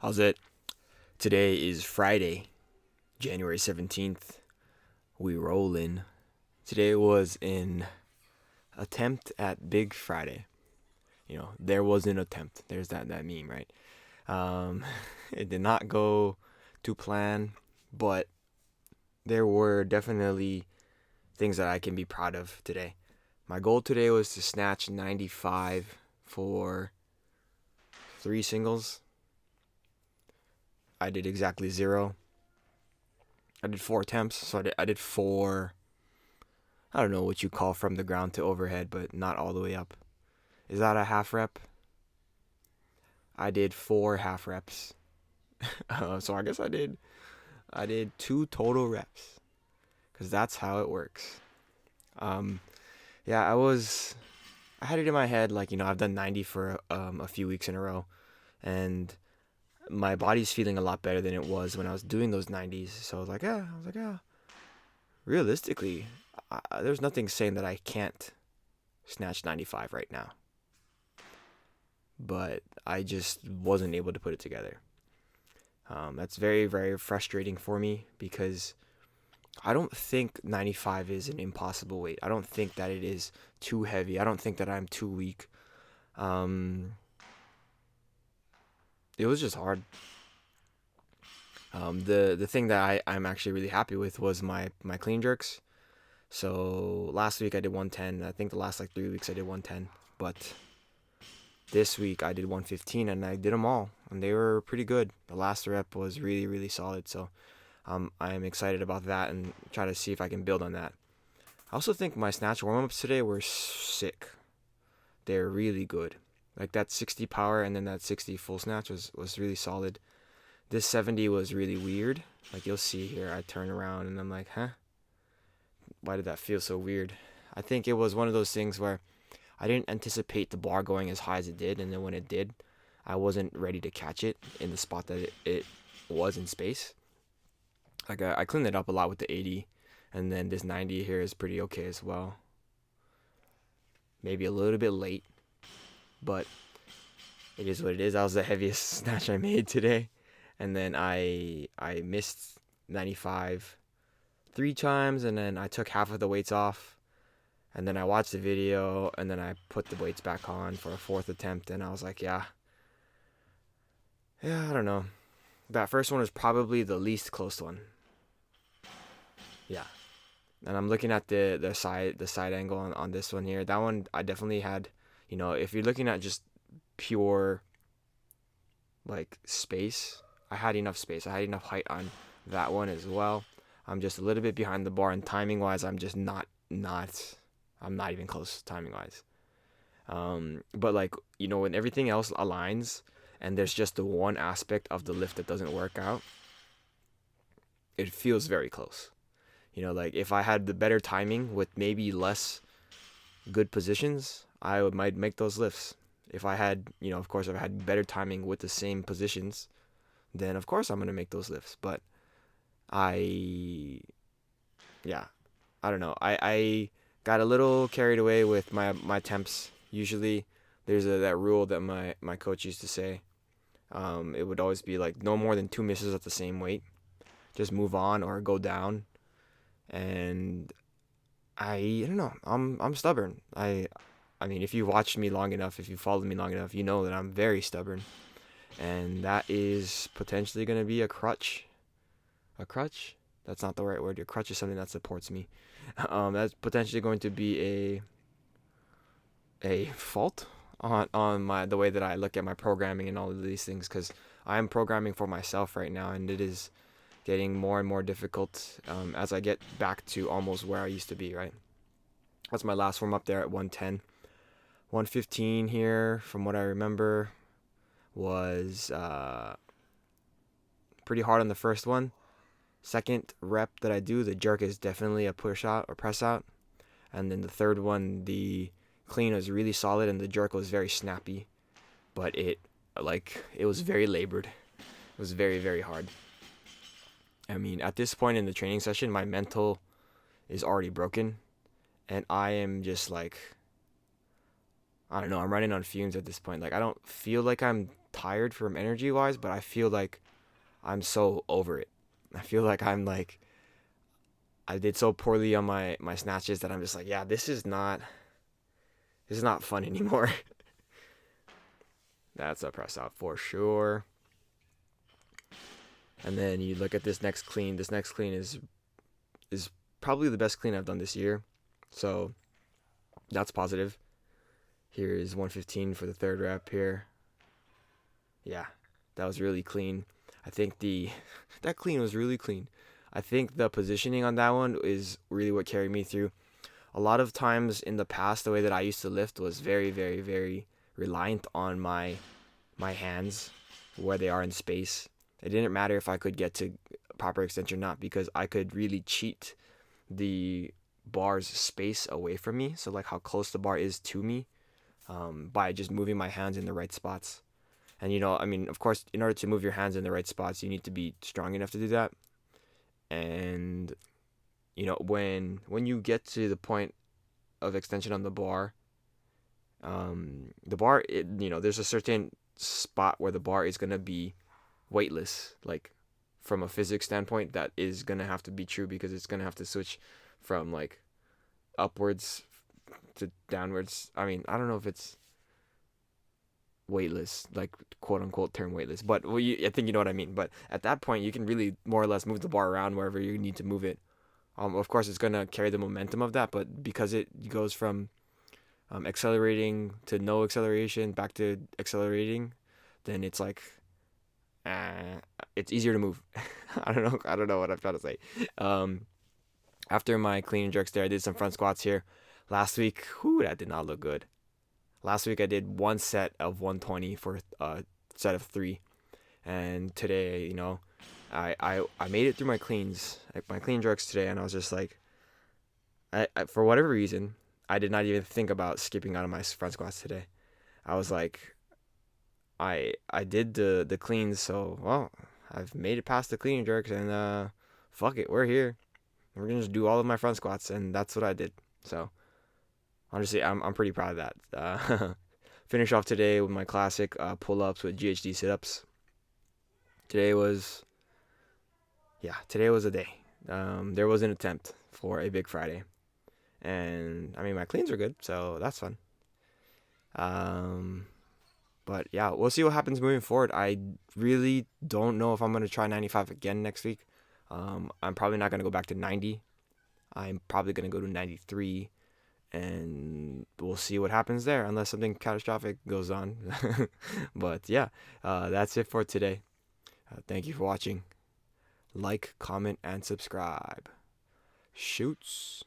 How's it? Today is Friday, January 17th. We rollin'. Today was an attempt at Big Friday. There was an attempt. There's that meme, right? Um, it did not go to plan, but there were definitely things that I can be proud of today. My goal today was to snatch 95 for three singles. I did exactly zero. I did four attempts, so I did four. I don't know what you call from the ground to overhead, but not all the way up. Is that a half rep? I did four half reps. So I guess I did two total reps, cause that's how it works. Um, yeah, I had it in my head like I've done 90 for a few weeks in a row, and my body's feeling a lot better than it was when I was doing those 90s. So I was like, realistically, there's nothing saying that I can't snatch 95 right now. But I just wasn't able to put it together. That's very, very frustrating for me because I don't think 95 is an impossible weight. I don't think that it is too heavy. I don't think that I'm too weak. Um, it was just hard. The thing that I'm actually really happy with was my clean jerks. So last week I did 110. I think the last like 3 weeks I did 110. But this week I did 115 and I did them all, and they were pretty good. The last rep was really, really solid. So I am excited about that and try to see if I can build on that. I also think my snatch warm ups today were sick. They're really good. Like that 60 power and then that 60 full snatch was really solid. This 70 was really weird. Like you'll see here, I turn around and I'm like, huh? Why did that feel so weird? I think it was one of those things where I didn't anticipate the bar going as high as it did, and then when it did, I wasn't ready to catch it in the spot that it was in space. Like I cleaned it up a lot with the 80, and then this 90 here is pretty okay as well. Maybe a little bit late, but it is what it is. That was the heaviest snatch I made today, and then I missed 95 three times, and then I took half of the weights off, and then I watched the video, and then I put the weights back on for a fourth attempt, and I was like, yeah, I don't know. That first one was probably the least close one. Yeah. And I'm looking at the side angle on this one here. That one I definitely had, if you're looking at just pure like space, I had enough space. I had enough height on that one as well. I'm just a little bit behind the bar, and timing wise I'm just not I'm not even close timing wise. But like, when everything else aligns and there's just the one aspect of the lift that doesn't work out, it feels very close. Like if I had the better timing with maybe less good positions, might make those lifts. If I had, of course, if I had better timing with the same positions, then of course I'm gonna make those lifts. But I, yeah, I don't know. I got a little carried away with my temps. Usually, there's that rule that my coach used to say. It would always be like no more than two misses at the same weight. Just move on or go down. And I don't know. I'm stubborn. I mean, if you watched me long enough, if you followed me long enough, you know that I'm very stubborn, and that is potentially going to be a crutch. A crutch? That's not the right word. A crutch is something that supports me. That's potentially going to be a fault on my the way that I look at my programming and all of these things, because I'm programming for myself right now, and it is getting more and more difficult as I get back to almost where I used to be, right? That's my last warm up there at 110. 115 here, from what I remember, was pretty hard on the first one. Second rep that I do, the jerk is definitely a push out or press out. And then the third one, the clean was really solid and the jerk was very snappy. But it was very labored. It was very, very hard. I mean, at this point in the training session, my mental is already broken. And I am just like, I don't know, I'm running on fumes at this point. Like, I don't feel like I'm tired from energy wise, but I feel like I'm so over it. I feel like I did so poorly on my snatches that I'm just like, yeah, this is not fun anymore. That's a press out for sure. And then you look at this next clean. This next clean is probably the best clean I've done this year. So that's positive. Here is 115 for the third rep here. Yeah, that was really clean. I think that clean was really clean. I think the positioning on that one is really what carried me through. A lot of times in the past, the way that I used to lift was very, very, very reliant on my hands, where they are in space. It didn't matter if I could get to proper extension or not, because I could really cheat the bar's space away from me. So like how close the bar is to me, by just moving my hands in the right spots. And I mean, of course, in order to move your hands in the right spots, you need to be strong enough to do that. And when you get to the point of extension on the bar, there's a certain spot where the bar is gonna be weightless, like from a physics standpoint. That is gonna have to be true, because it's gonna have to switch from like upwards to downwards. I mean, I don't know if it's weightless, like quote unquote term weightless, but I think you know what I mean. But at that point, you can really more or less move the bar around wherever you need to move it. Of course, it's gonna carry the momentum of that, but because it goes from accelerating to no acceleration back to accelerating, then it's like it's easier to move. I don't know what I'm trying to say. Um, After my clean and jerks there, I did some front squats here. Last week, that did not look good. Last week I did one set of 120 for a set of 3, and today, I made it through my cleans, like my clean jerks today, and I was just like, I for whatever reason, I did not even think about skipping out of my front squats today. I was like, I did the cleans, so well, I've made it past the clean jerks, and fuck it, we're here. We're gonna just do all of my front squats, and that's what I did. So honestly, I'm pretty proud of that. Finish off today with my classic pull-ups with GHD sit-ups. Today was a day. There was an attempt for a big Friday, and I mean my cleans are good, so that's fun. Um, but yeah, we'll see what happens moving forward. I really don't know if I'm gonna try 95 again next week. I'm probably not gonna go back to 90. I'm probably gonna go to 93, and we'll see what happens there, unless something catastrophic goes on. But yeah, that's it for today. Thank you for watching. Like, comment, and subscribe. Shoots.